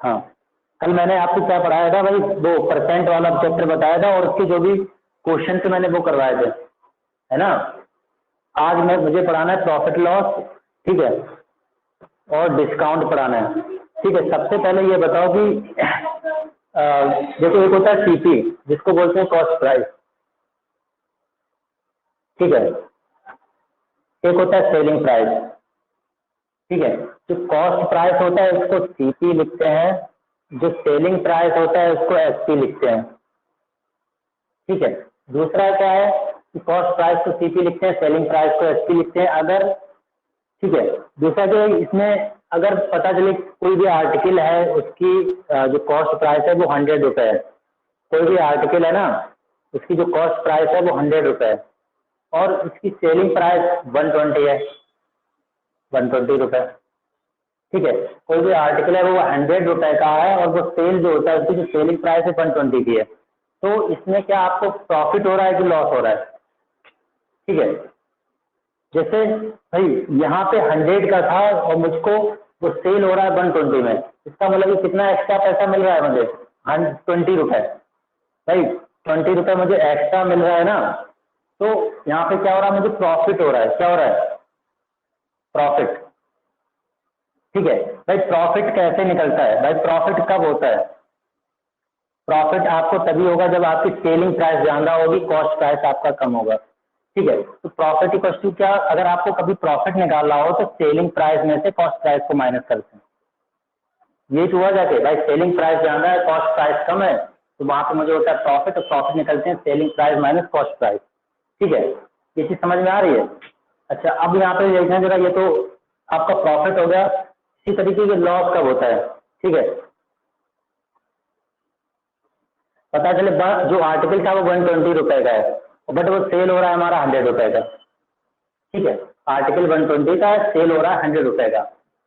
हाँ, कल मैंने आपको क्या पढ़ाया था भाई, वो परसेंट वाला चैप्टर बताया था और उसके जो भी क्वेश्चन थे मैंने वो करवाए थे, है ना। आज मुझे पढ़ाना है प्रॉफिट लॉस, ठीक है, और डिस्काउंट पढ़ाना है, ठीक है। सबसे पहले ये बताओ कि देखो एक होता है सीपी जिसको बोलते हैं कॉस्ट प्राइस, ठीक है, एक होता है सेलिंग प्राइस, ठीक है। जो कॉस्ट प्राइस होता है उसको सीपी लिखते हैं, जो सेलिंग प्राइस होता है उसको एसपी लिखते हैं, ठीक है। दूसरा क्या है कि कॉस्ट प्राइस को सीपी लिखते हैं, सेलिंग प्राइस को एसपी लिखते हैं। अगर, ठीक है, दूसरा जो इसमें अगर पता चले कोई भी आर्टिकल है उसकी जो कॉस्ट प्राइस है वो 100 रुपये है, कोई भी आर्टिकल है ना उसकी जो कॉस्ट प्राइस है वो 100 रुपये है और उसकी सेलिंग प्राइस 120 है, 120 रुपये, ठीक है। कोई भी आर्टिकल है वो 100 रुपये का है और वो सेल जो होता है उसकी जो सेलिंग प्राइस है 120 की है, तो इसमें क्या आपको प्रॉफिट हो रहा है कि लॉस हो रहा है, ठीक है। जैसे भाई यहाँ पे 100 का था और मुझको वो सेल हो रहा है 120 में, इसका मतलब कितना एक्स्ट्रा पैसा मिल रहा है मुझे, 20 रुपये, भाई 20 रुपये मुझे एक्स्ट्रा मिल रहा है ना, तो यहाँ पे क्या हो रहा है, मुझे प्रॉफिट हो रहा है। क्या हो रहा है, प्रॉफिट, ठीक है। भाई प्रॉफिट कैसे निकलता है, भाई प्रॉफिट कब होता है, प्रॉफिट आपको तभी होगा जब आपकी सेलिंग प्राइस ज़्यादा होगी, कॉस्ट प्राइस आपका कम होगा, ठीक है। तो प्रॉफिट इक्वल टू क्या, अगर आपको कभी प्रॉफिट निकालना हो तो सेलिंग प्राइस में से कॉस्ट प्राइस को माइनस करते हैं, ये तो हुआ जाके भाई सेलिंग प्राइस ज़्यादा है कॉस्ट प्राइस कम है तो वहाँ पे मुझे होता है प्रॉफिट, और प्रॉफिट निकलते हैं selling price minus cost price, ठीक है। ये चीज़ समझ में आ रही है। अच्छा अब यहाँ पे देखना जरा, ये तो आपका प्रॉफिट हो गया, इसी तरीके से लॉस कब होता है, ठीक है। पता चले जो आर्टिकल था वो 120 रुपये का है बट वो सेल हो रहा है हमारा 100 रुपये का, ठीक है। आर्टिकल 120 का है, सेल हो रहा है 100 रुपये का,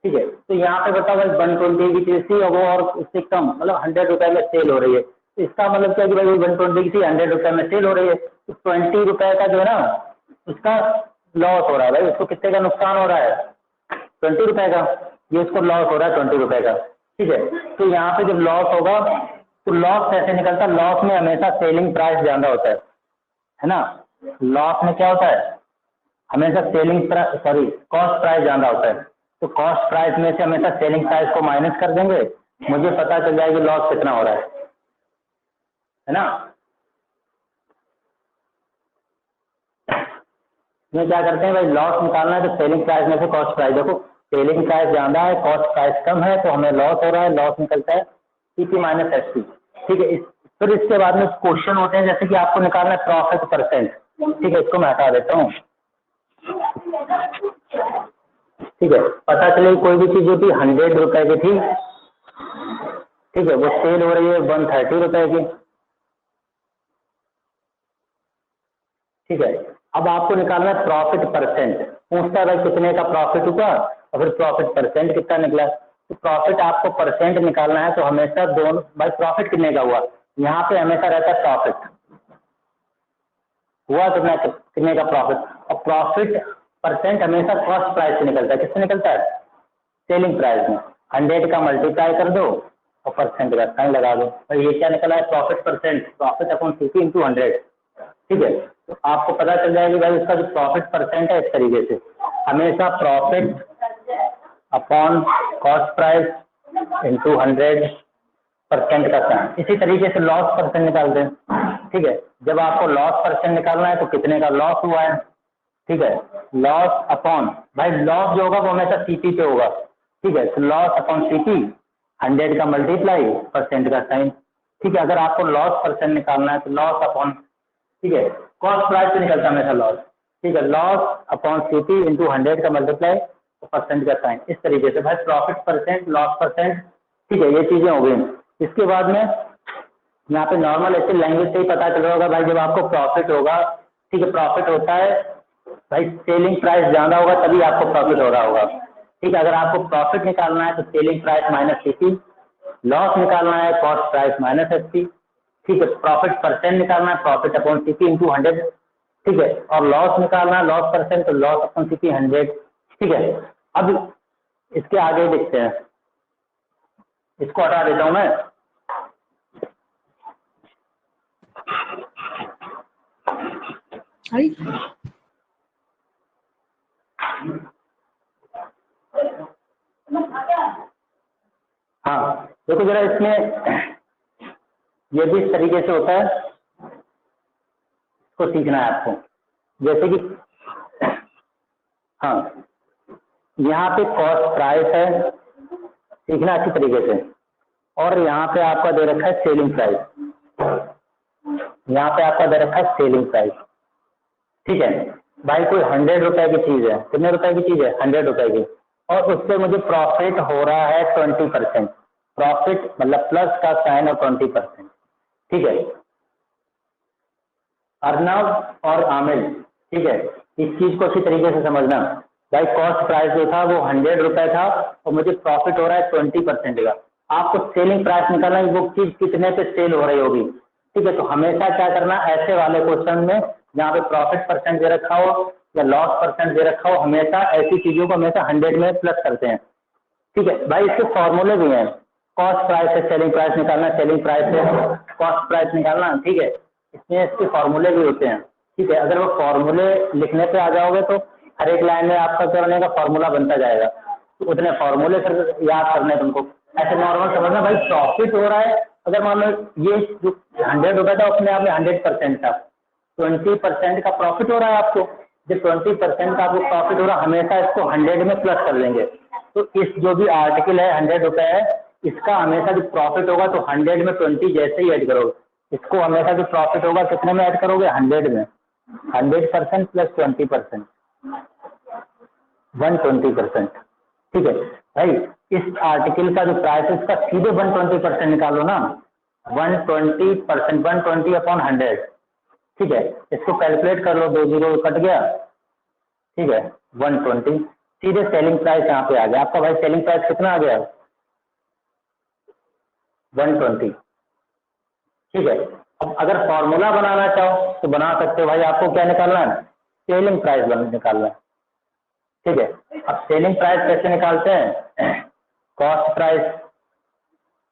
ठीक है। तो यहाँ पे बताओ भाई 120 की चीज़ थी और वो और उससे कम मतलब 100 रुपये में सेल हो रही है, तो इसका मतलब क्या कि भाई 120 की थी 100 रुपये में सेल हो रही है, तो 20 रुपये का जो है ना उसका लॉस हो रहा है, भाई उसको कितने का नुकसान हो रहा है, 20 रुपये का, ये उसको लॉस हो रहा है 20 रुपये का, ठीक है। तो यहाँ पे जब लॉस होगा तो लॉस कैसे निकलता है, लॉस में हमेशा सेलिंग प्राइस ज़्यादा होता है ना, लॉस में क्या होता है हमेशा सेलिंग सॉरी कॉस्ट प्राइस ज़्यादा होता है, तो कॉस्ट प्राइस में से हमेशा सेलिंग प्राइस को माइनस कर देंगे, मुझे पता चल जाएगी लॉस कितना हो रहा है ना। इसमें क्या करते हैं भाई, लॉस निकालना है तो सेलिंग प्राइस में से कॉस्ट प्राइस, देखो सेलिंग प्राइस ज़्यादा है कॉस्ट प्राइस कम है तो हमें लॉस हो रहा है, लॉस निकलता है सीपी माइनस एसपी, ठीक है। फिर इसके बाद में क्वेश्चन होते हैं जैसे कि आपको निकालना है प्रॉफिट परसेंट, ठीक है, इसको मैं हटा देता हूँ, ठीक है। पता चले कोई भी चीज़ होती 100 रुपये की थी, ठीक है, वो सेल हो रही है 130 रुपये की, ठीक है। अब आपको निकालना है प्रॉफिट परसेंट, पूछता है भाई कितने का प्रॉफिट हुआ और फिर प्रॉफिट परसेंट कितना निकला, तो प्रॉफिट आपको परसेंट निकालना है तो हमेशा दोनों, भाई प्रॉफिट कितने का हुआ, यहाँ पे हमेशा रहता है प्रॉफिट हुआ कितना, कितने का प्रॉफिट, और प्रॉफिट परसेंट हमेशा कॉस्ट प्राइस से निकलता है, किससे निकलता है, सेलिंग प्राइस में, 100 का मल्टीप्लाई कर दो और परसेंट का साइन लगा दो, और ये क्या निकला है profit percent, profit upon 50 into 100, ठीक है। तो आपको पता चल जाएगा भाई उसका जो प्रॉफिट परसेंट है इस तरीके से, हमेशा profit upon cost price into 100% का साइन, इसी तरीके से लॉस परसेंट निकालते हैं, ठीक है। जब आपको लॉस परसेंट निकालना है तो कितने का लॉस हुआ है, ठीक है, लॉस अपॉन, भाई लॉस जो होगा वो हमेशा सीपी पे होगा, ठीक है, तो लॉस अपॉन सीपी 100 का मल्टीप्लाई परसेंट का साइन, ठीक है। अगर आपको लॉस परसेंट निकालना है तो लॉस अपॉन, ठीक है, कॉस्ट प्राइस पे निकलता है हमेशा लॉस, ठीक है, लॉस अपॉन सीपी इंटू 100 का मल्टीप्लाई परसेंट का साइन, इस तरीके से भाई प्रॉफिट परसेंट लॉस परसेंट, ठीक है, ये चीज़ें हो गई। इसके बाद में यहाँ पे नॉर्मल ऐसे लैंग्वेज से ही पता चल रहा होगा भाई जब आपको प्रॉफिट होगा, ठीक है, प्रॉफिट होता है भाई सेलिंग प्राइस ज़्यादा होगा तभी आपको प्रॉफिट हो रहा होगा, ठीक है। अगर आपको प्रॉफिट निकालना है तो selling price minus CP, loss निकालना है कॉस्ट प्राइस माइनस एसपी, ठीक है। प्रॉफिट परसेंट निकालना है प्रॉफिट अपॉन सीपी इंटू 100, ठीक है, और लॉस निकालना है लॉस परसेंट तो लॉस अपॉन सीपी 100, ठीक है। अब इसके आगे देखते हैं, इसको हटा देता हूँ मैं। हाँ देखो जरा, इसमें ये भी इस तरीके से होता है, इसको सीखना है आपको। जैसे कि हाँ, यहाँ पे कॉस्ट प्राइस है, सीखना अच्छी तरीके से। और यहाँ पे आपका दे रखा है सेलिंग प्राइस, यहाँ पे आपका दे रखा है सेलिंग प्राइस। ठीक है भाई, कोई 100 रुपए की चीज़ है, कितने रुपए की चीज़ है? 100 रुपए की, और उससे मुझे प्रॉफिट हो रहा है 20%। प्रॉफिट मतलब प्लस का साइन और 20%। ठीक है, अर्नब और आमिल। ठीक है, इस चीज़ को अच्छी तरीके से समझना भाई। कॉस्ट प्राइस जो था वो 100 रुपए था और मुझे प्रॉफिट हो रहा है 20% का। आपको सेलिंग प्राइस निकालना है, वो चीज़ कितने पे सेल हो रही होगी। ठीक है, तो हमेशा क्या करना, ऐसे वाले क्वेश्चन में जहाँ पे प्रॉफिट परसेंट दे रखा हो या लॉस परसेंट दे रखा हो, हमेशा ऐसी चीज़ों को हमेशा 100 में प्लस करते हैं। ठीक है भाई, इसके फॉर्मूले भी हैं। कॉस्ट प्राइस है, सेलिंग प्राइस निकालना, सेलिंग प्राइस है, कॉस्ट प्राइस निकालना। ठीक है, इसमें इसके फॉर्मूले भी होते हैं। ठीक है, अगर वो फॉर्मूले लिखने पे आ जाओगे तो हर एक लाइन में आपका करने का फॉर्मूला बनता जाएगा, तो उतने फॉर्मूले फिर याद करने तुमको। ऐसे नॉर्मल समझना भाई, प्रॉफिट हो रहा है, अगर मान लो ये जो 100 रुपये था अपने आप में 100% था, 20% का प्रॉफिट हो रहा है आपको। जब 20% का आपको प्रॉफिट हो रहा है, हमेशा इसको 100 में प्लस कर लेंगे। तो इस जो भी आर्टिकल है 100 रुपये है, इसका हमेशा जो प्रॉफिट होगा तो 100 में 20 जैसे ही ऐड करोगे, इसको हमेशा जो प्रॉफिट होगा कितने में ऐड करोगे? 100 में। 100% प्लस 20%, 120%। ठीक है भाई, इस आर्टिकल का जो प्राइस है इसका सीधे 120% निकालो ना, 120%, 120 अपॉन 100। ठीक है, इसको कैलकुलेट कर लो, 2 जीरो कट गया। ठीक है, 120 सीधे सेलिंग प्राइस यहाँ पे आ गया आपका। भाई सेलिंग प्राइस कितना आ गया? 120। ठीक है, अब अगर फॉर्मूला बनाना चाहो तो बना सकते हो भाई। आपको क्या निकालना है? सेलिंग प्राइस निकालना है। ठीक है, अब सेलिंग प्राइस कैसे निकालते हैं? Cost price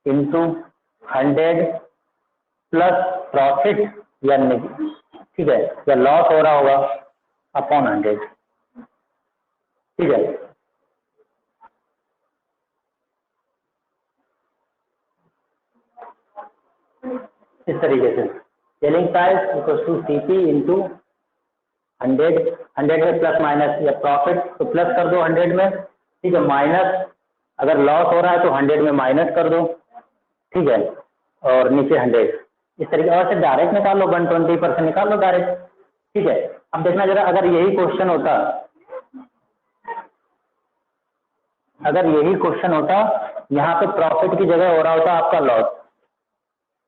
into 100 plus profit या ठीक है या लॉस हो रहा होगा अपॉन 100। ठीक है, इस तरीके से selling price equal to CP into 100, 100 में प्लस माइनस या प्रॉफिट तो प्लस कर दो 100 में। ठीक है, माइनस अगर लॉस हो रहा है तो 100 में माइनस कर दो। ठीक है, और नीचे 100। इस तरीके और से डायरेक्ट निकाल लो, 120% निकाल लो डायरेक्ट। ठीक है, अब देखना जरा, अगर यही क्वेश्चन होता, अगर यही क्वेश्चन होता यहाँ पे प्रॉफिट की जगह हो रहा होता आपका लॉस,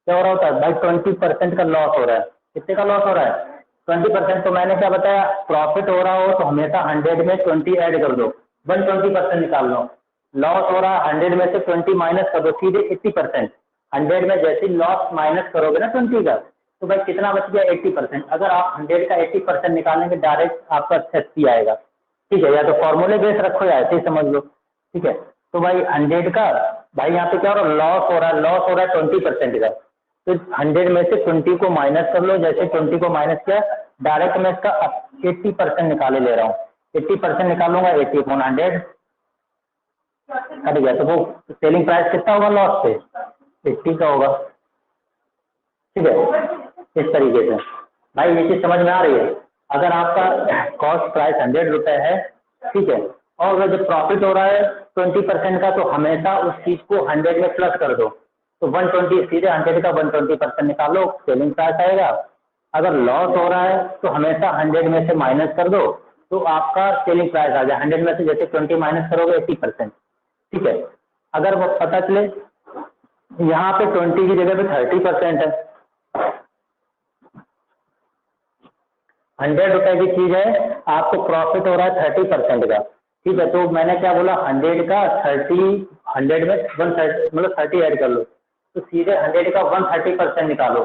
क्या हो रहा होता है भाई? 20% का लॉस हो रहा है। कितने का लॉस हो रहा है? 20%। तो मैंने क्या बताया, प्रॉफिट हो रहा हो तो हमेशा 100 में 20 ऐड कर दो, 120% निकाल लो। लॉस हो रहा है 100 में से 20 माइनस कर दो, सीधे 80%। 100 में जैसे लॉस माइनस करोगे ना 20 का, तो भाई कितना बच गया? 80%। अगर आप 100 का 80% निकालेंगे डायरेक्ट आपका 80 आएगा। ठीक है, या तो फॉर्मूले बेस रखो या ऐसे ही समझ लो। ठीक है, तो भाई 100 का, भाई यहाँ पे क्या हो रहा है? लॉस हो रहा है, लॉस हो रहा है 20% का, तो 100 में से 20 को माइनस कर लो। जैसे 20 को माइनस किया, डायरेक्ट मैं इसका 80% निकाले ले रहा हूँ। 80% निकालूंगा, 80 अपॉन 100 कट गया। तो वो सेलिंग प्राइस कितना होगा लॉस पे? 80 का होगा। ठीक है, इस तरीके से भाई ये चीज़ समझ में आ रही है। अगर आपका कॉस्ट प्राइस 100 रुपये है, ठीक है, और अगर जब प्रॉफिट हो रहा है 20% का, तो हमेशा उस चीज़ को 100 में प्लस कर दो। तो 120 सीधे 100 का 120% निकालो, सेलिंग प्राइस आएगा। अगर लॉस हो रहा है तो हमेशा 100 में से माइनस कर दो, तो आपका सेलिंग प्राइस आ जाए। 100 में से जैसे 20 माइनस करोगे 80%। ठीक है, अगर वो पता चले यहाँ पे 20 की जगह पे 30% है, 100 रुपए की चीज़ है, आपको प्रॉफिट हो रहा है 30% का। ठीक है, तो मैंने क्या बोला, 100 का 30, 100 में 130 मतलब 30 ऐड कर लो, तो सीधे 100 का 130% निकालो,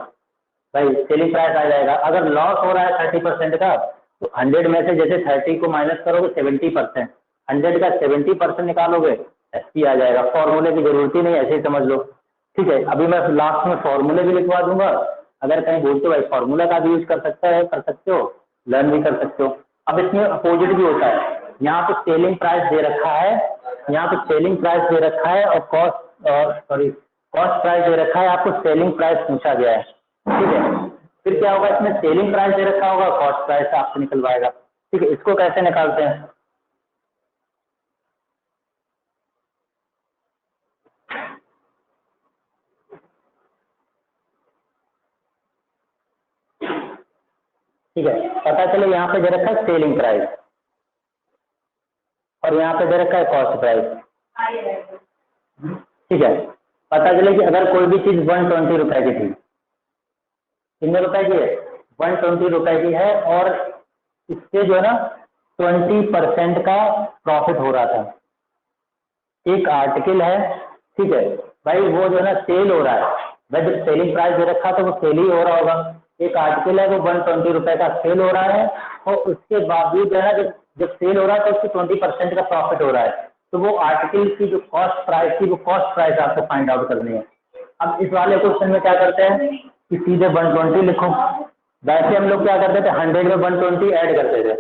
भाई सेलिंग प्राइस आ जाएगा। अगर लॉस हो रहा है 30% का, तो 100 में से जैसे 30 को माइनस करोगे 70%, 100 का 70% निकालोगे एसपी आ जाएगा। फॉर्मूले की जरूरत ही नहीं, ऐसे ही समझ लो। ठीक है, अभी मैं लास्ट में फॉर्मूले भी लिखवा दूंगा, अगर कहीं बोलते हो भाई फॉर्मूला का भी यूज कर सकते हो, लर्न भी कर सकते हो। अब इसमें अपोजिट भी होता है, यहाँ पे सेलिंग प्राइस दे रखा है, यहाँ पे सेलिंग प्राइस दे रखा है और कॉस्ट प्राइस दे रखा है, आपको सेलिंग प्राइस पूछा गया है। ठीक है, फिर क्या होगा, इसमें सेलिंग प्राइस दे रखा होगा, कॉस्ट प्राइस आपसे निकलवाएगा। ठीक है, इसको कैसे निकालते हैं? ठीक है, पता चले यहाँ पे दे रखा है सेलिंग प्राइस और यहाँ पे दे रखा है कॉस्ट प्राइस। ठीक है, पता चले कि अगर कोई भी चीज 120 रुपए की थी, कितने रुपए की है? 120 रुपए की है, और इससे जो है ना 20% का प्रॉफिट हो रहा था। एक आर्टिकल है, ठीक है भाई, वो जो है ना सेल हो रहा है, भाई जब सेलिंग प्राइस दे रखा तो वो सेल ही हो रहा होगा। एक आर्टिकल है वो 120 रुपए का सेल हो रहा है, और उसके बावजूद जो है ना जब जब सेल हो रहा है तो उससे 20% का प्रॉफिट हो रहा है। तो वो आर्टिकल की जो कॉस्ट प्राइस थी, वो कॉस्ट प्राइस आपको फाइंड आउट करनी है। अब इस वाले क्वेश्चन में क्या करते हैं कि सीधे 120 लिखो। वैसे हम लोग क्या करते थे, 100 में 120 ऐड करते थे।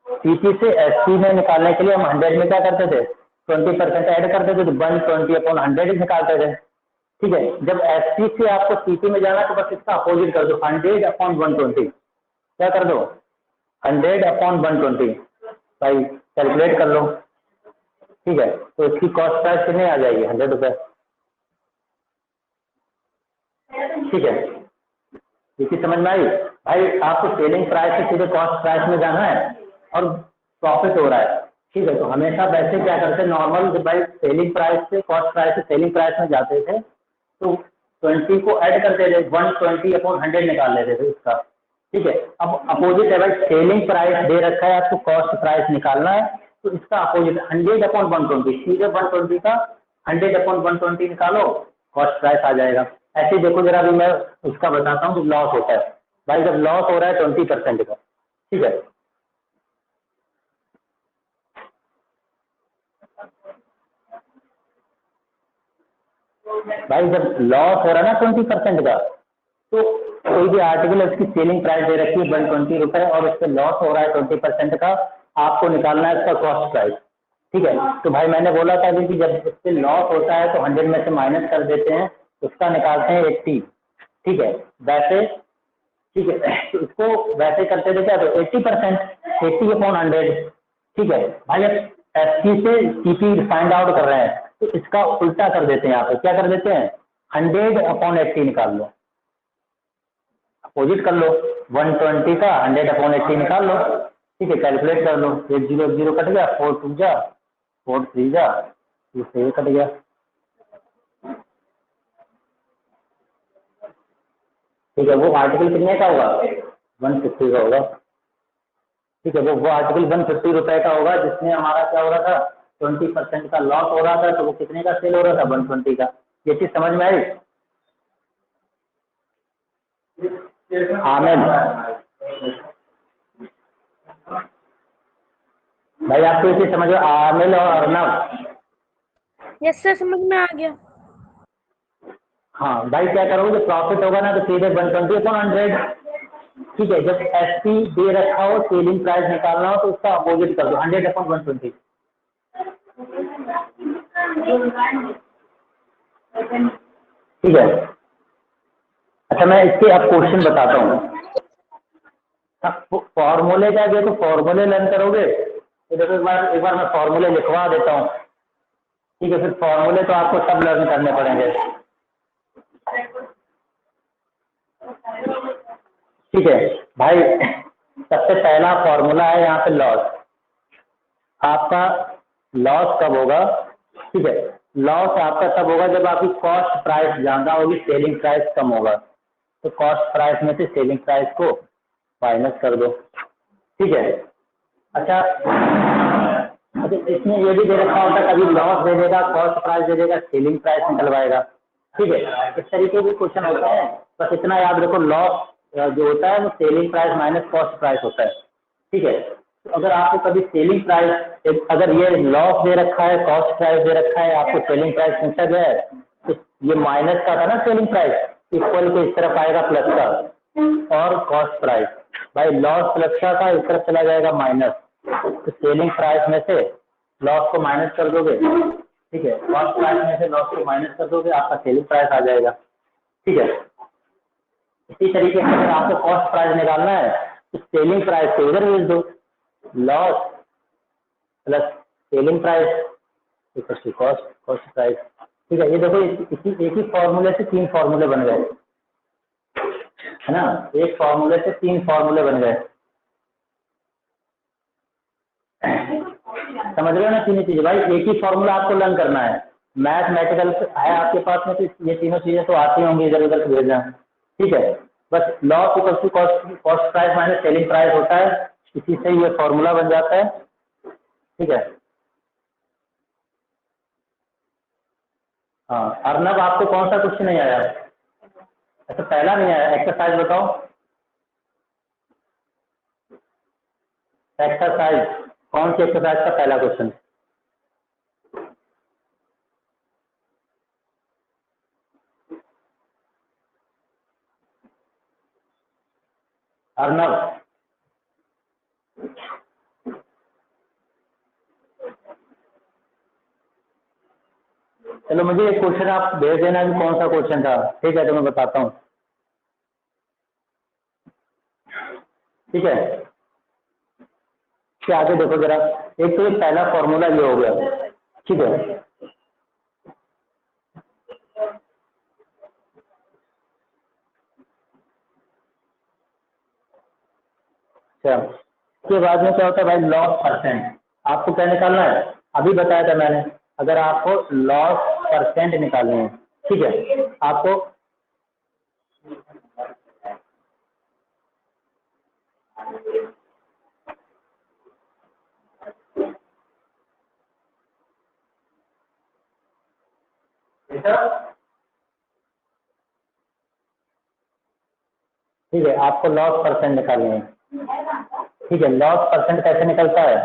सीपी से एसपी में निकालने के लिए हम 100 में क्या करते थे, 20% ऐड करते थे, तो 120/100 निकालते थे। ठीक है, जब एसपी से आपको सीपी में जाना तो बस इसका अपोजिट कर दो, 100/120। क्या कर दो, 100/120। भाई कैलकुलेट कर लो। ठीक है, तो इसकी कॉस्ट प्राइस कितनी आ जाएगी, 100 रुपये। ठीक है, इसी समझ में आई। भाई आपको सेलिंग प्राइस से सीधे कॉस्ट प्राइस में जाना है और प्रॉफिट हो रहा है। ठीक है, तो हमेशा वैसे क्या करते हैं, नॉर्मल जब भाई सेलिंग प्राइस से कॉस्ट प्राइस से सेलिंग प्राइस में जाते थे तो 20 को ऐड करते थे, 120/100 निकाल लेते थे उसका। ठीक है, अब अपोजिट है भाई, सेलिंग प्राइस दे रखा है, आपको कॉस्ट प्राइस निकालना है, तो इसका अपोजिट 100/120, सीधे 120 का 100/120 निकालो, कॉस्ट प्राइस आ जाएगा। ऐसे देखो जरा, अभी मैं उसका बताता हूँ जब लॉस होता है। भाई जब लॉस हो रहा है 20% का, ठीक है, भाई जब लॉस हो रहा है ना 20% का, तो कोई भी आर्टिकल उसकी सेलिंग प्राइस दे रखी है 120 रुपए और उससे लॉस हो रहा है 20% का, आपको निकालना है इसका कॉस्ट प्राइस। ठीक है, तो भाई मैंने बोला था कि जब इससे लॉस होता है तो 100 में से माइनस कर देते हैं, उसका निकालते हैं 80। ठीक है, वैसे ठीक है, तो इसको वैसे करते थे क्या, तो 80%, 80/100। ठीक है भाई, अब एसपी से सीपी फाइंड आउट कर रहे हैं तो इसका उल्टा कर देते हैं, यहाँ पे क्या कर देते हैं, 100/80 निकाल लो, अपोजिट कर लो, 120 का 100/80 निकाल लो। ठीक है, कैलकुलेट कर लो, 80 कट गया, 4 2 जा, 4 3 जा, ये कट गया। ठीक है, वो आर्टिकल कितने का होगा, 150 का होगा। ठीक है, वो आर्टिकल 150 रुपए का होगा, जिसमें हमारा क्या हो रहा था, 20% का लॉस हो रहा था, तो वो कितने का सेल हो रहा था, 120 का। ये चीज समझ में आई? आमिर भाई, आपको ये चीज समझ में, आमिर और अर्नब? यस सर, समझ में आ गया। हाँ भाई, क्या करोगे, जब प्रॉफिट होगा ना तो सीधे 120/100। ठीक है, जब एसपी दे रखा हो, सेलिंग प्राइस निकालना हो, तो उसका अपोजिट कर दो, 100/120। ठीक है, अच्छा मैं इसके अब क्वेश्चन बताता हूँ। फॉर्मूले क्या, देखो फॉर्मूले लर्न करोगे तो देखो, एक बार मैं फॉर्मूले लिखवा देता हूँ। ठीक है, फिर फॉर्मूले तो आपको सब लर्न करने पड़ेंगे। ठीक है भाई, सबसे पहला फॉर्मूला है यहाँ पे लॉस। आपका लॉस कब होगा, ठीक है, लॉस आपका तब होगा जब आपकी कॉस्ट प्राइस ज़्यादा होगी, सेलिंग प्राइस कम होगा। तो कॉस्ट प्राइस में से सेलिंग प्राइस को माइनस कर दो। ठीक है, अच्छा इसमें ये भी दे रखा होता है, कभी लॉस दे देगा, कॉस्ट प्राइस दे देगा, सेलिंग प्राइस निकलवाएगा। ठीक है, इस तरीके के क्वेश्चन होता है। बस इतना याद रखो, लॉस जो होता है वो selling price minus cost price होता है। ठीक है, तो अगर आपको कभी सेलिंग प्राइस, अगर ये लॉस दे रखा है, कॉस्ट प्राइस दे रखा है, आपको सेलिंग प्राइस पूछा गया है, तो ये माइनस का था ना सेलिंग प्राइस, इक्वल को इस तरफ आएगा प्लस का, और कॉस्ट प्राइस, भाई लॉस प्लस का इस तरफ चला जाएगा माइनस, तो सेलिंग प्राइस में से लॉस को माइनस कर दोगे, ठीक है, कॉस्ट प्राइस में से लॉस को माइनस कर दोगे, आपका सेलिंग प्राइस आ जाएगा, ठीक है। इसी तरीके से अगर आपको कॉस्ट प्राइस निकालना है तो सेलिंग प्राइस को इधर भेज दो, loss plus selling price equal to cost price, ठीक है। ये देखो इसी एक ही फॉर्मूले से 3 फॉर्मूले बन गए, है ना, एक फॉर्मूले से 3 फॉर्मूले बन गए, समझ रहे हो ना तीनों चीजें। भाई एक ही फॉर्मूला आपको लर्न करना है, मैथमेटिकल है आपके पास में, तो ये तीनों चीजें तो आती होंगी, इधर उधर से भेजना, ठीक है। बस loss equal to cost price minus selling price होता है, इसी से ये फॉर्मूला बन जाता है, ठीक है। हाँ अर्नब, आपको कौन सा क्वेश्चन नहीं आया? अच्छा पहला नहीं आया, एक्सरसाइज बताओ, एक्सरसाइज कौन सी एक्सरसाइज का पहला क्वेश्चन? अर्नब, चलो मुझे एक क्वेश्चन आप भेज देना कि कौन सा क्वेश्चन था, ठीक है, तो मैं बताता हूँ, ठीक है। इसके आगे देखो जरा, एक तो ये पहला फॉर्मूला ये हो गया, ठीक है। अच्छा इसके बाद में क्या होता है भाई, लॉस परसेंट, आपको क्या निकालना है, अभी बताया था मैंने, अगर आपको लॉस परसेंट निकालने हैं, ठीक है, आपको ठीक है, आपको लॉस परसेंट निकालने हैं, ठीक है। लॉस परसेंट कैसे निकलता है,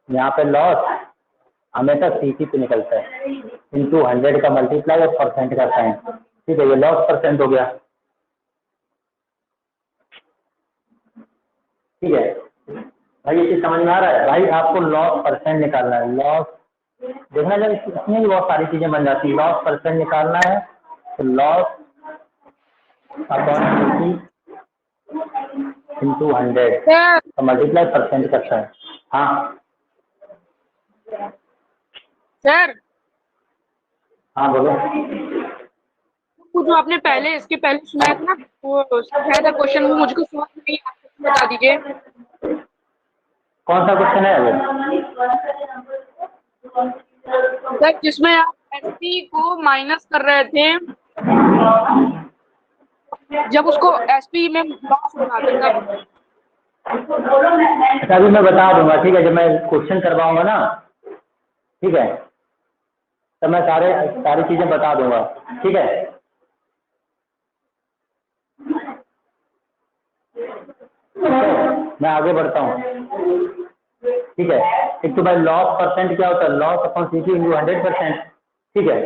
यहाँ पे लॉस हमेशा सीसी पे निकलता है, इंटू 100 का मल्टीप्लाई और परसेंट का साइन, ठीक है, ये लॉस परसेंट हो गया, ठीक है। भाई ये चीज समझ में आ रहा है? भाई आपको लॉस परसेंट निकालना है, लॉस देखना जब इसमें भी बहुत सारी चीजें बन जाती है, लॉस परसेंट निकालना है तो लॉस अपॉन इंटू 100 सर तो मल्टीप्लाई परसेंट करता है। हाँ सर हाँ बोलो। वो जो आपने पहले इसके पहले सुनाया था ना, वो समझाया था क्वेश्चन, वो मुझको समझ नहीं आया, बता दीजिए। कौन सा क्वेश्चन है वो? सर जिसमें आप एसपी को माइनस कर रहे थे, जब उसको एसपी में लॉस हो रहा था तब। अच्छा अभी मैं बता दूंगा, ठीक है, जब मैं क्वेश्चन करवाऊंगा ना, ठीक है, तो मैं सारी चीजें बता दूंगा, ठीक है। मैं आगे बढ़ता हूँ, ठीक है। एक तो भाई लॉस परसेंट क्या होता है, लॉस अपॉन सीसी इंटू 100%, ठीक है।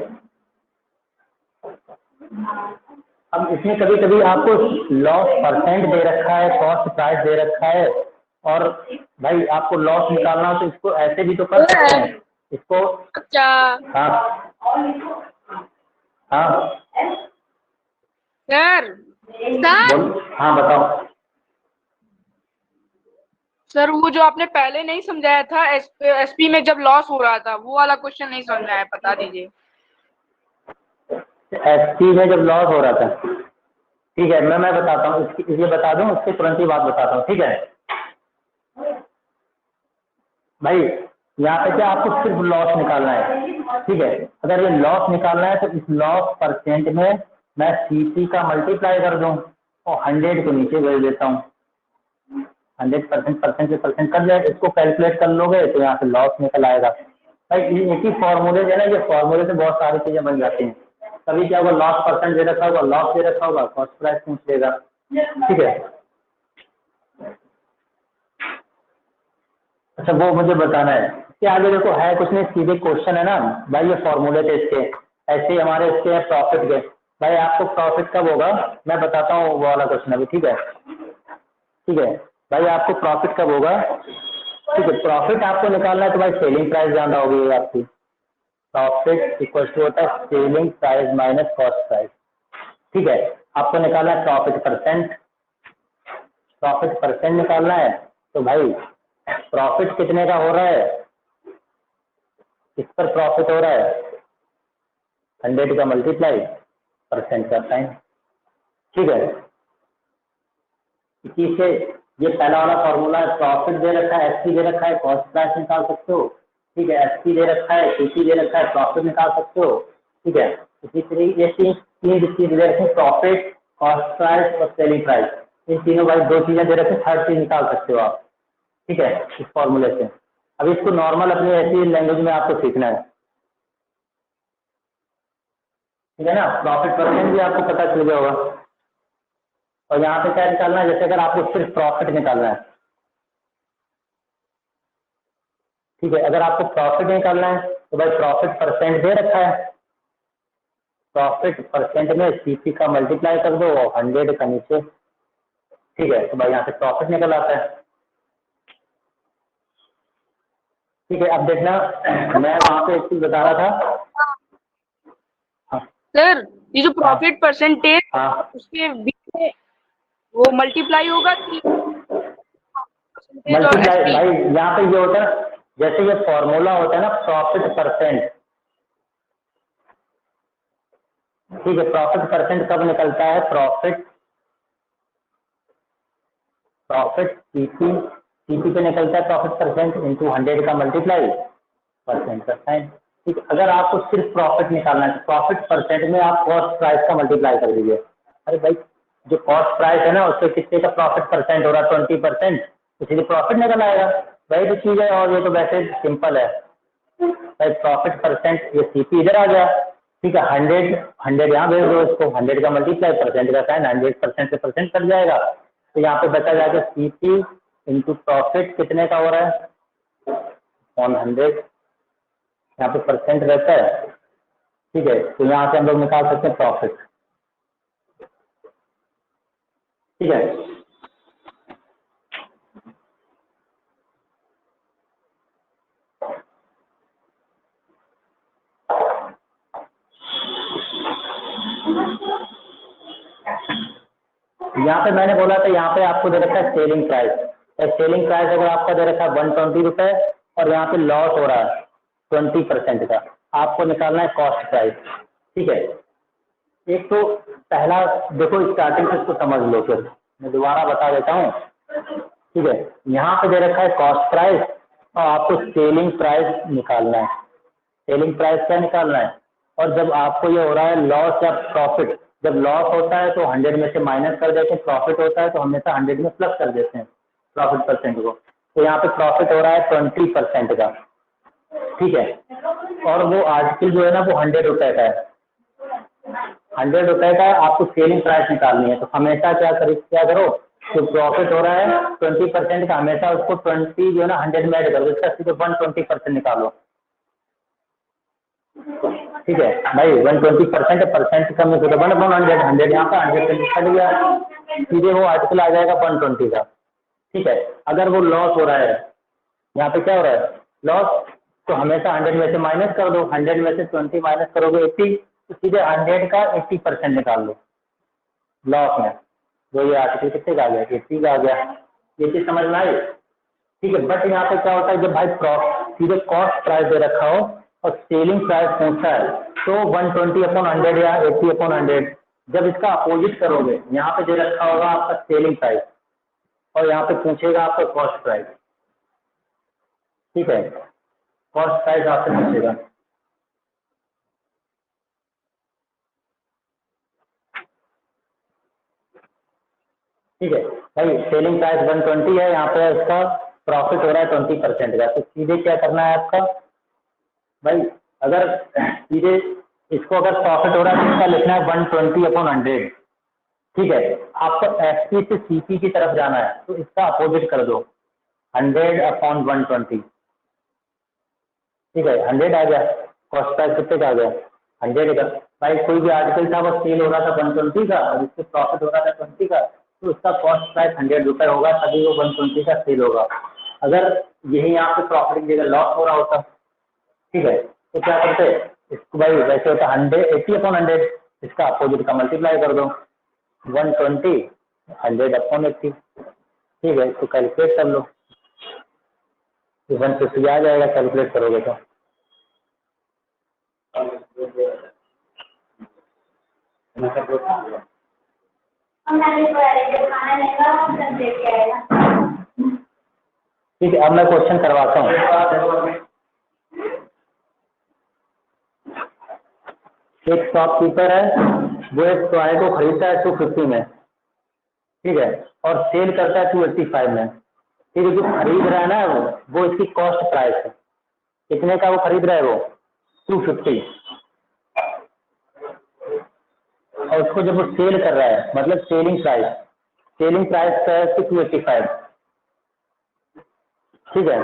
अब इसमें कभी कभी आपको लॉस परसेंट दे रखा है, कॉस्ट प्राइस दे रखा है, और भाई आपको लॉस निकालना हो तो इसको ऐसे भी तो कर सकते हैं, इसको अच्छा हाँ हाँ सर, बोल, हाँ बताओ। सर वो जो आपने पहले नहीं समझाया था, एसपी में जब लॉस हो रहा था, वो वाला क्वेश्चन नहीं समझ में आया, बता दीजिए। एसपी में जब लॉस हो रहा था, ठीक है, मैं बताता हूँ, ये बता दूँ, उसके तुरंत ही बात बताता हूँ, ठीक है। भाई यहाँ पे क्या आपको सिर्फ लॉस निकालना है, ठीक है। अगर ये लॉस निकालना है तो इस लॉस परसेंट में मैं सीसी का मल्टीप्लाई कर दूं और 100 को नीचे भेज देता हूँ, 100% परसेंट से परसेंट कट जाए, इसको कैलकुलेट कर लोगे तो यहाँ से लॉस निकल आएगा। भाई ये एक ही फॉर्मूले जो है ना, ये फॉर्मूले से बहुत सारी चीजें बन जाती हैं, कभी क्या होगा लॉस परसेंट दे रखा होगा, लॉस दे रखा होगा, कॉस्ट प्राइस पूछ लेगा, ठीक है। अच्छा वो मुझे बताना है। इसके आगे देखो है कुछ नहीं, सीधे क्वेश्चन है ना भाई, ये फॉर्मूले थे इसके, ऐसे ही हमारे इसके प्रॉफिट के। भाई आपको प्रॉफिट कब होगा मैं बताता हूँ वो वाला क्वेश्चन अभी, ठीक है। ठीक है भाई, आपको प्रॉफिट कब होगा, ठीक है। प्रॉफिट आपको निकालना है तो भाई सेलिंग प्राइस जानना होगी आपकी। प्रॉफिट इक्वल टू होता है selling price minus cost price, ठीक है। आपको निकालना है प्रॉफिट परसेंट, प्रॉफिट परसेंट निकालना है। तो भाई प्रॉफिट कितने का हो रहा है, किस पर प्रॉफिट हो रहा है, 100 का मल्टीप्लाई परसेंट का साइन, ठीक है। इसी से ये पहला वाला फॉर्मूला है, प्रॉफिट दे रखा है, एसपी दे रखा है, कॉस्ट प्राइस निकाल सकते हो, ठीक है। एसपी दे रखा है, सीपी दे रखा है, प्रॉफिट निकाल सकते हो, ठीक है। इसी तरीके ये तीन चीज दे रखी है, प्रॉफिट, कॉस्ट प्राइस और सेलिंग प्राइस। इन तीनों भाई दो चीजें दे रखी है, थर्ड चीज निकाल सकते हो आप, ठीक है, इस फॉर्मूले से। अब इसको नॉर्मल अपनी ऐसी लैंग्वेज में आपको सीखना है, ठीक है ना। प्रॉफिट परसेंट भी आपको पता चल गया होगा। और यहाँ पे क्या निकालना है, जैसे अगर आपको सिर्फ प्रॉफिट निकालना है, ठीक है। अगर आपको प्रॉफिट निकालना है तो भाई प्रॉफिट परसेंट दे रखा है, प्रॉफिट परसेंट में सीपी का मल्टीप्लाई कर दो और 100 का नीचे, ठीक है। तो भाई यहाँ से प्रॉफिट निकल आता है, ठीक है। अब देखना मैं वहाँ पे एक चीज बता रहा था। हाँ सर ये जो हाँ प्रॉफिट परसेंटेज हाँ, उसके बीच में वो मल्टीप्लाई होगा कि परसेंटेज और मल्टीप्लाई एसपी? भाई यहाँ पे ये होता है, जैसे ये फॉर्मूला होता है ना प्रॉफिट परसेंट, ठीक है। प्रॉफिट परसेंट कब निकलता है, प्रॉफिट, प्रॉफिट सीपी, सीपी पे निकलता है प्रॉफिट परसेंट इंटू 100 का मल्टीप्लाई परसेंट का साइन, ठीक है। अगर आपको सिर्फ प्रॉफिट निकालना है तो प्रॉफिट परसेंट में आप कॉस्ट प्राइस का मल्टीप्लाई कर दीजिए। अरे भाई जो कॉस्ट प्राइस है ना उससे कितने का प्रॉफिट परसेंट हो रहा है, 20%, इसीलिए प्रॉफिट निकल आएगा। वही तो चीज़ है, और ये तो वैसे सिंपल है भाई। प्रॉफिट परसेंट ये सीपी इधर आ गया, ठीक है। 100 यहाँ भेज दो इसको, 100 का मल्टीप्लाई परसेंट का साइन, 100% से परसेंट कट जाएगा, तो यहाँ पे बचा जाएगा सीपी इंटू प्रॉफिट कितने का हो रहा है ऑन 100, यहाँ पे परसेंट रहता है, ठीक है। तो यहाँ से हम लोग निकाल सकते हैं प्रॉफिट, ठीक है। यहाँ पे मैंने बोला था, यहाँ पे आपको दे रखा है सेलिंग प्राइस, सेलिंग प्राइस अगर आपका दे रखा है 120 रुपए और यहाँ पे लॉस हो रहा है 20% का, आपको निकालना है कॉस्ट प्राइस, ठीक है। एक तो पहला देखो, स्टार्टिंग से इसको समझ लो, फिर मैं दोबारा बता देता हूँ, ठीक है। यहाँ पे दे रखा है कॉस्ट प्राइस और आपको सेलिंग प्राइस निकालना है, सेलिंग प्राइस क्या निकालना है। और जब आपको ये हो रहा है लॉस या प्रॉफिट, जब लॉस होता है तो 100 में से माइनस कर देते हैं, प्रॉफिट होता है तो हमेशा 100 में प्लस कर देते हैं प्रॉफिट परसेंट को। तो यहाँ पे प्रॉफिट हो रहा है 20% का, ठीक है। और वो आर्टिकल जो है ना वो 100 रुपए का है, 100 रुपए का आपको सेलिंग प्राइस निकालनी है। तो हमेशा क्या करो, जो प्रॉफिट हो रहा है 20% का, हमेशा उसको 20 जो है ना 100 में ऐड कर दो, इसका सीधे 120% निकालो, ठीक है भाई। 120% परसेंट कम नहीं होता, 1/100, 100 यहाँ पे 100 से कट गया, सीधे वो आर्टिकल आ जाएगा 120 का, ठीक है। अगर वो लॉस हो रहा है, यहाँ पे क्या हो रहा है लॉस, तो हमेशा 100 में से माइनस कर दो, 100 में से 20 माइनस करोगे 80, तो सीधे 100 का 80% निकाल लो लॉस में। जो ये आर्टिकल कितने का आ गया, 80 का आ गया। ये चीज समझ में आई, ठीक है। बट यहाँ पे क्या होता है, जब भाई सीधे कॉस्ट प्राइस दे रखा हो और सेलिंग प्राइस पूछा है तो 120/100 या 80/100, जब इसका अपोजिट करोगे, यहाँ पे दे रखा होगा आपका सेलिंग प्राइस और यहाँ पे पूछेगा आपका कॉस्ट प्राइस, ठीक है। कॉस्ट प्राइस आपसे पूछेगा, ठीक है भाई। सेलिंग प्राइस 120 है, यहाँ पे इसका प्रॉफिट हो रहा है 20% का, तो सीधे क्या करना है आपका भाई, अगर सीधे इसको अगर प्रॉफिट हो रहा है तो इसका लिखना है 120/100, ठीक है। आपको एसपी से सीपी की तरफ जाना है तो इसका अपोजिट कर दो, 100/120, ठीक है, 100 आ गया। कॉस्ट प्राइस कितने का आ गया? 100 का। भाई कोई भी आर्टिकल था वो सेल हो रहा था 120 का और उससे प्रॉफिट हो रहा था 20 का, तो उसका कॉस्ट प्राइस 100 रुपये होगा, तभी वो 120 का सेल होगा। अगर यही यहाँ पे प्रॉफिट की जगह लॉस हो रहा होता, ठीक है, तो क्या करते इसको? भाई वैसे होता 180/100, इसका अपोजिट का मल्टीप्लाई कर दो, 120 100/80, ठीक है, इसको कैलकुलेट कर लो, 150 आ जाएगा कैलकुलेट करोगे तो। ठीक है, अब मैं क्वेश्चन करवाता हूँ। एक शॉपकीपर है, वो एक टॉय को खरीदता है 250 में, ठीक है, और सेल करता है 285 में। ठीक है, जो खरीद रहा है ना वो इसकी कॉस्ट प्राइस है, कितने का वो खरीद रहा है? वो 250। और उसको जब वो सेल कर रहा है, मतलब सेलिंग प्राइस का है 285, ठीक है।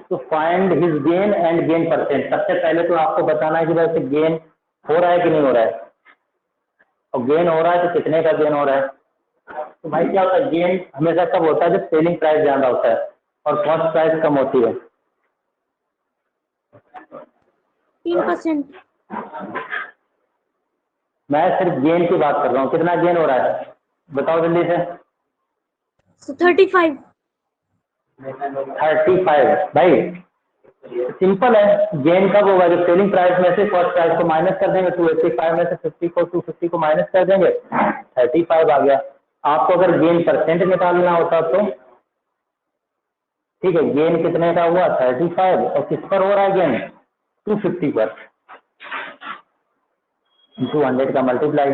तो find his gain and gain percent. सबसे पहले तो आपको बताना है कि वैसे गेन हो रहा है कि नहीं हो रहा है, और गेन हो रहा है तो कितने का गेन हो रहा है। तो भाई क्या होता है, गेन हमेशा कब होता है? जब सेलिंग प्राइस ज़्यादा होता है और कॉस्ट प्राइस कम होती है। 3%। मैं सिर्फ गेन की बात कर रहा हूँ, कितना गेन हो रहा है बताओ जल्दी से। 35। 35। भाई सिंपल है, गेन कब होगा? जब सेलिंग प्राइस में से कॉस्ट प्राइस को माइनस कर देंगे, 285 में से 50 को 250 को माइनस कर देंगे, 35 आ गया। आपको अगर गेन परसेंट निकालना होता तो, ठीक है, गेन कितने का हुआ? 35। और किस पर हो रहा है गेन? 250 पर। 200 का मल्टीप्लाई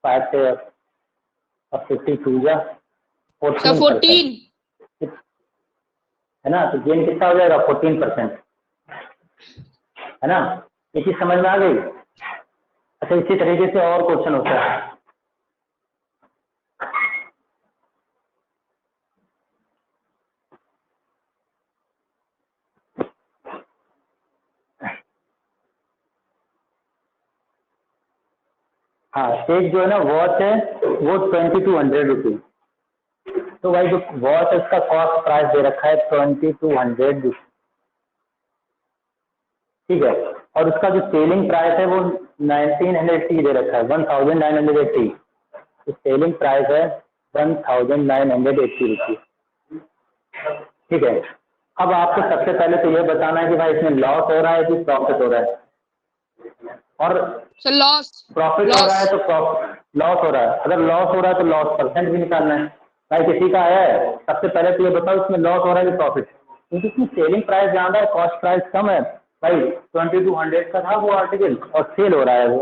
5 से, और 52 जा 14%, है ना। तो गेन कितना हो जाएगा? 14%, है ना। ये चीज समझ में आ गई? अच्छा, इसी तरीके से और क्वेश्चन होता है। हाँ, एक जो है ना वॉच है वो 2200 रुपीज। तो भाई जो वॉच है उसका कॉस्ट प्राइस दे रखा है 2200 रुपीज, ठीक है, और उसका जो सेलिंग प्राइस है वो 1980 दे रखा है, 1980। तो सेलिंग प्राइस है 1980 रुपीज, ठीक है। अब आपको सबसे पहले तो ये बताना है कि भाई इसमें लॉस हो रहा है कि प्रॉफिट हो रहा है, और सर लॉस। प्रॉफिट हो रहा है तो लॉस हो रहा है। अगर लॉस हो रहा है तो लॉस परसेंट भी निकालना है। भाई किसी का आया है, सबसे पहले तो ये बताओ इसमें लॉस हो रहा है कि प्रॉफिट, क्योंकि इसमें सेलिंग प्राइस ज़्यादा है, कॉस्ट प्राइस कम है। भाई 2200 का था वो आर्टिकल और सेल हो रहा है वो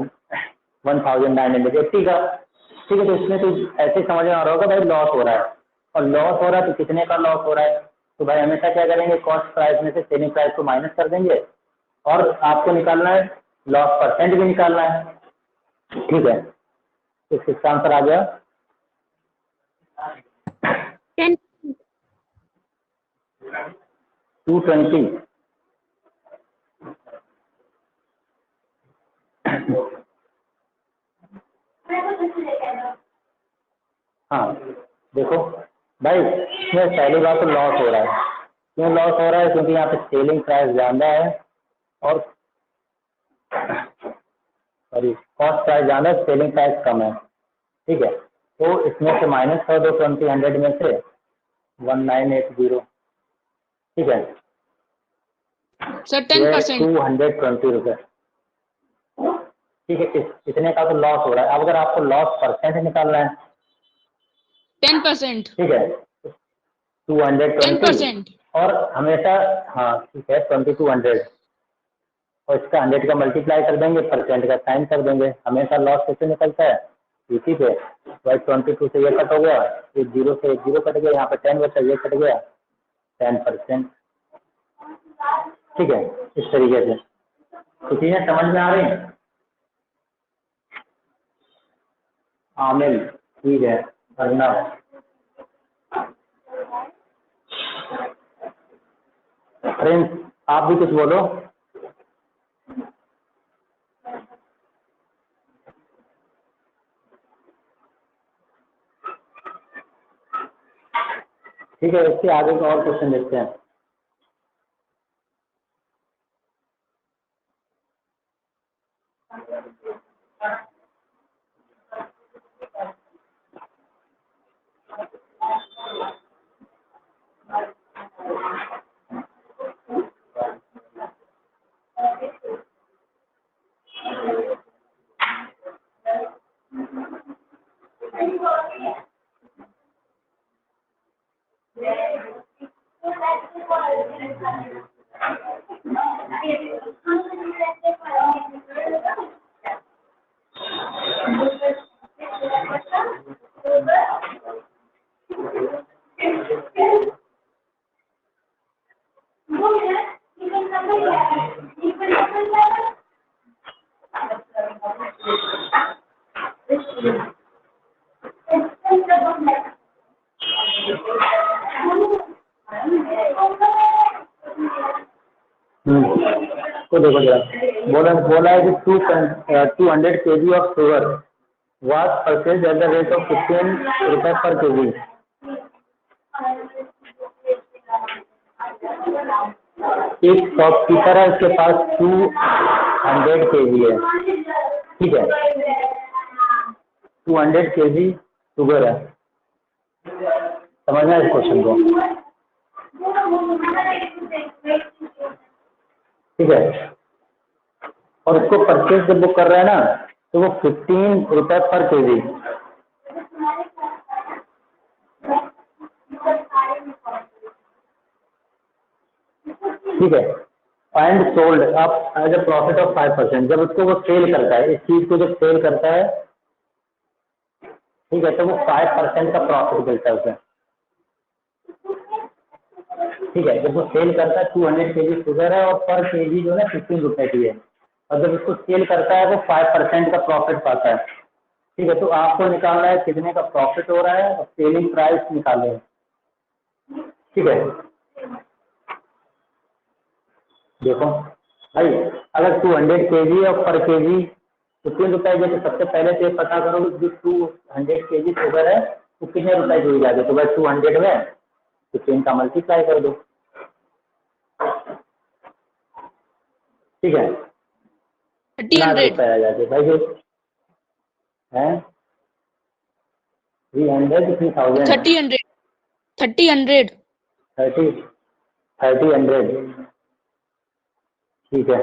1980 का, ठीक है। तो इसमें तो ऐसे समझ में आ रहा होगा भाई लॉस हो रहा है, और लॉस हो रहा है तो कितने का लॉस हो रहा है। तो भाई हमेशा क्या करेंगे, कॉस्ट प्राइस में से सेलिंग प्राइस को माइनस कर देंगे, और आपको निकालना है लॉस परसेंट भी निकालना है, ठीक है। तो इसका आंसर आ गया 10। 220। हाँ देखो भाई, इसमें पहली बात तो लॉस हो रहा है। क्यों लॉस हो रहा है? क्योंकि यहाँ पे सेलिंग प्राइस ज़्यादा है और सॉरी कॉस्ट प्राइस ज़्यादा है, सेलिंग प्राइस कम है, ठीक है। तो इसमें से माइनस कर दो 20 में से 1980, ठीक है। सर 10%। 220 रुपये, ठीक है। इतने का तो लॉस हो रहा है। अब अगर आपको लॉस परसेंट निकालना है, 10%। ठीक है, 220 10%। और हमेशा, हाँ ठीक है, 2200 और इसका 100 का मल्टीप्लाई कर देंगे, परसेंट का साइन कर देंगे। हमेशा लॉस कैसे निकलता है? इसी पे भाई 22 से ये कट हो गया, एक जीरो से एक जीरो कट गया, यहाँ पे 10 बचा, ये कट गया 10%, ठीक है। इस तरीके से तो चीज़ें समझ में आ रही हैं? आमिल, ठीक है, अर्नब, फ्रेंड्स आप भी कुछ बोलो। ठीक है, इसके आगे का और क्वेश्चन देखते हैं। तो देखो जरा बोला है कि 200 kg of sugar was purchased at the rate of 15 रुपए पर kg। एक शॉपकीपर है, उसके पास 200 kg है, ठीक है, 200 kg शुगर है। समझना इस क्वेश्चन को, ठीक है। और उसको परचेज जब बुक कर रहा है ना, तो वो 15 रुपए पर kg, ठीक है। And sold up as a profit of 5%। जब उसको वो सेल करता है, इस चीज को जब सेल करता है, ठीक है, तो वो 5% का प्रॉफिट मिलता है उसे, ठीक है। जब वो सेल करता है 200 kg शुगर है और पर kg जो है 15 रुपए की है, और जब उसको सेल करता है वो 5% का प्रॉफिट पाता है, ठीक है। तो आपको निकालना है कितने का प्रॉफिट हो रहा है और सेलिंग प्राइस निकालना है, ठीक है। देखो भाई, अगर 200 kg और पर kg 15 रुपए के, तो सबसे पहले तो ये पता करो जो 200 kg शुगर है वो कितने रुपए की हो जाएगी। तो भाई 200 में 15 का मल्टीप्लाई कर दो, ठीक है, 300 रुपए आ जाते भाई जो है 300 3000 30 100 30 ठीक है,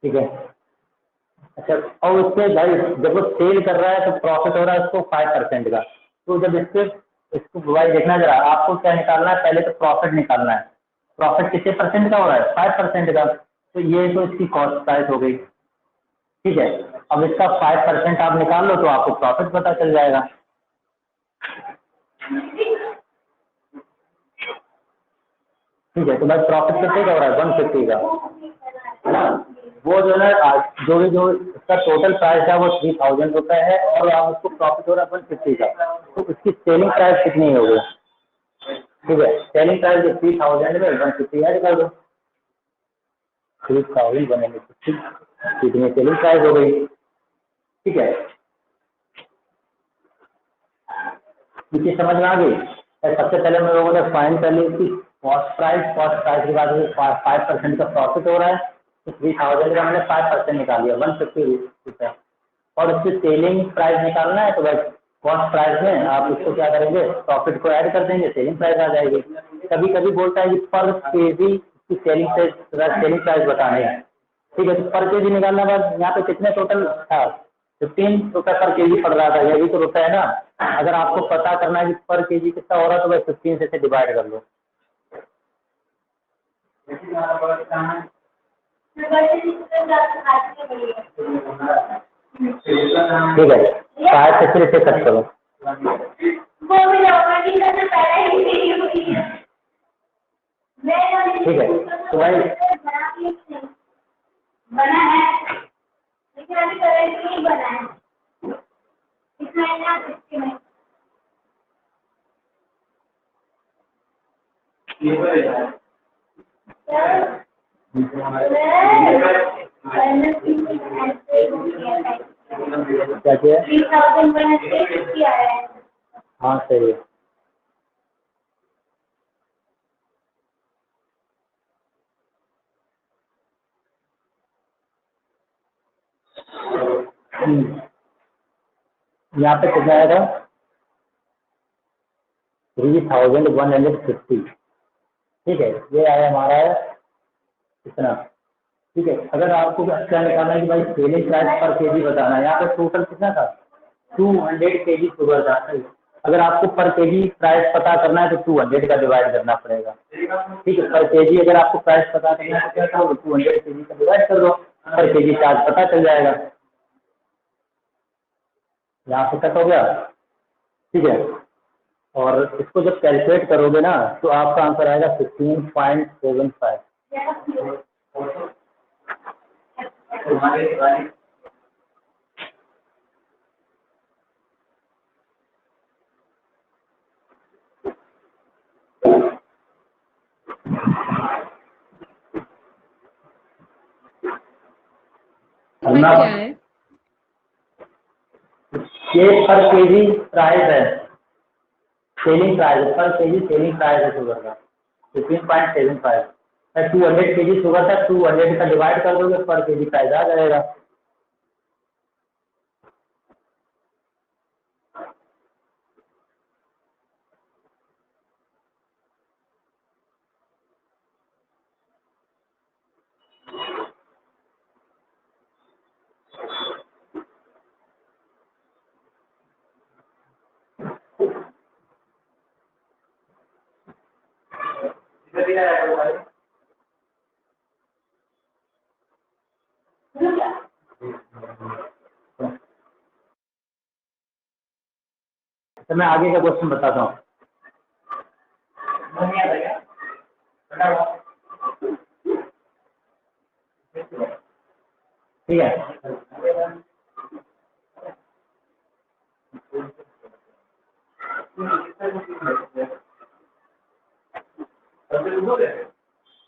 ठीक है। अच्छा, और उससे भाई जब वो सेल कर रहा है तो प्रॉफिट हो रहा है उसको 5% का। तो जब इसको भाई देखना जरा, आपको क्या निकालना है, पहले तो प्रॉफिट निकालना है। प्रॉफिट कितने परसेंट का हो रहा है, 5% का। तो ये तो इसकी कॉस्ट प्राइस हो गई, ठीक है। अब इसका 5% आप निकाल लो तो आपको प्रॉफिट पता चल जाएगा, ठीक है। तो भाई प्रॉफिट कितने का हो रहा है, 150 का, है ना। वो जो है जो इसका टोटल प्राइस है वो 3000 रुपए है, और आप उसको प्रॉफिट हो रहा है 150 का। तो उसकी सेलिंग प्राइस कितनी होगी, ठीक है। सेलिंग प्राइस 3000 में 150 ऐड कर दो, 3150 कितनी सेलिंग प्राइस हो गई, ठीक है। किसी समझ में आ गई। सबसे पहले हम लोगों ने फाइंड कर ली इसकी कॉस्ट प्राइस के बाद 5% का प्रॉफिट हो रहा है, तो 3000 का मैंने 5% निकाल लिया, 150 रुपये। और उसकी सेलिंग प्राइस निकालना है, तो भाई कॉस्ट प्राइस में आप इसको क्या करेंगे, प्रॉफिट को ऐड कर देंगे, सेलिंग प्राइस आ जाएगी। कभी कभी बोलता है कि पर केजी की सेलिंग प्राइस बतानी है, ठीक है। तो पर केजी निकालने के बाद यहाँ पे कितने टोटल था, 15 रुपये पर केजी पड़ रहा था, यही तो रुपये है ना। अगर आपको पता करना है कि पर केजी कितना हो रहा है, तो भाई 15 से डिवाइड कर लो, ठीक है। 5 से 3 से कट करो, ठीक है। तो भाई बना है, लेकिन अभी करंट नहीं बना है, इसमें ना इसमें क्या किया? हाँ सही है। यहाँ पे कितना आएगा? 3150, ठीक है, ये आया हमारा कितना, ठीक है। अगर आपको क्या निकालना है कि भाई सेलिंग प्राइस पर केजी बताना है, यहाँ पे टोटल कितना था? 200 केजी शुगर था। अगर आपको पर केजी प्राइस पता करना है तो 200 का डिवाइड करना पड़ेगा, ठीक है। पर केजी अगर आपको प्राइस पता करना है तो क्या करो, 200 केजी का डिवाइड कर दो, पर केजी चार्ज पता चल जाएगा। यहाँ से कट हो गया, ठीक है। और इसको जब कैलकुलेट करोगे ना तो आपका आंसर आएगा 15.75। क्या है? ये पर केजी प्राइस है, सेलिंग प्राइस पर केजी सेलिंग प्राइस है शुगर का 15.75। 200 केजी शुगर था, 200 का डिवाइड कर दोगे पर केजी प्राइस आ जाएगा। तो मैं आगे का क्वेश्चन बताता हूँ। ठीक है,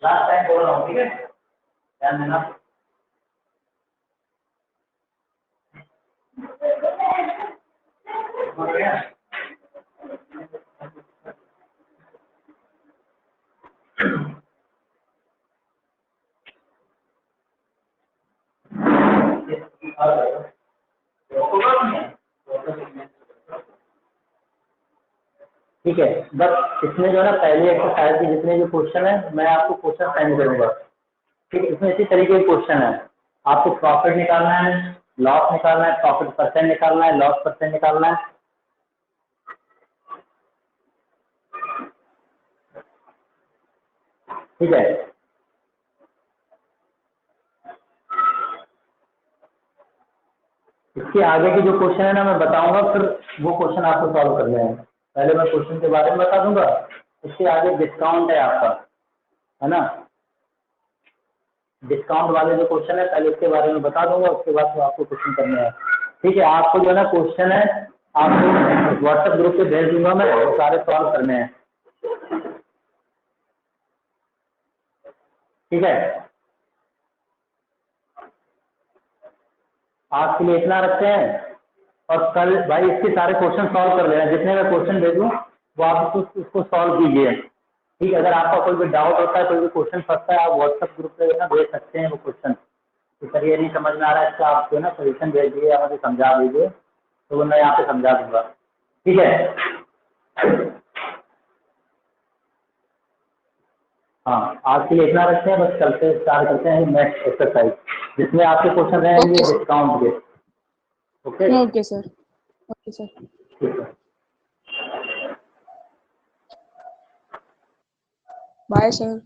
लास्ट टाइम बोल रहा हूँ, ठीक है, ध्यान देना। ठीक है, बस इसमें जो है ना पहली एक्सरसाइज के जितने भी क्वेश्चन है मैं आपको क्वेश्चन सेंड करूंगा, ठीक है। इसमें इसी तरीके के क्वेश्चन है, आपको प्रॉफिट निकालना है, लॉस निकालना है, प्रॉफिट परसेंट निकालना है, लॉस परसेंट निकालना है, ठीक है। इसके आगे के जो क्वेश्चन है ना मैं बताऊंगा, फिर वो क्वेश्चन आपको सॉल्व करने हैं। पहले मैं क्वेश्चन के बारे में बता दूंगा, इसके आगे डिस्काउंट है आपका, है ना, डिस्काउंट वाले जो क्वेश्चन है पहले इसके बारे में बता दूंगा, उसके बाद तो आपको क्वेश्चन करने हैं, ठीक है। आपको जो है ना क्वेश्चन है आपको व्हाट्सएप ग्रुप पे भेज दूंगा मैं, वो सारे सॉल्व करने हैं, ठीक है। आज के लिए इतना रखते हैं, और कल भाई इसके सारे क्वेश्चन सॉल्व कर लेना, जितने मैं क्वेश्चन भेजूँ वो आप उसको सॉल्व कीजिए, ठीक है। अगर आपका कोई भी डाउट होता है, कोई भी क्वेश्चन फंसता है, आप व्हाट्सएप ग्रुप पे ना भेज सकते हैं वो क्वेश्चन, तो सर ये नहीं समझ में आ रहा है इसका, आप जो है ना सोल्यूशन भेज दिए या मुझे समझा दीजिए, तो वो मैं यहाँ पे समझा दूंगा, ठीक है। हाँ, आज के लिए इतना रखते हैं, बस कल से स्टार्ट करते हैं नेक्स्ट एक्सरसाइज, जिसमें आपके क्वेश्चन रहेंगे डिस्काउंट के। ओके सर, ओके सर, ठीक है, बाय सर।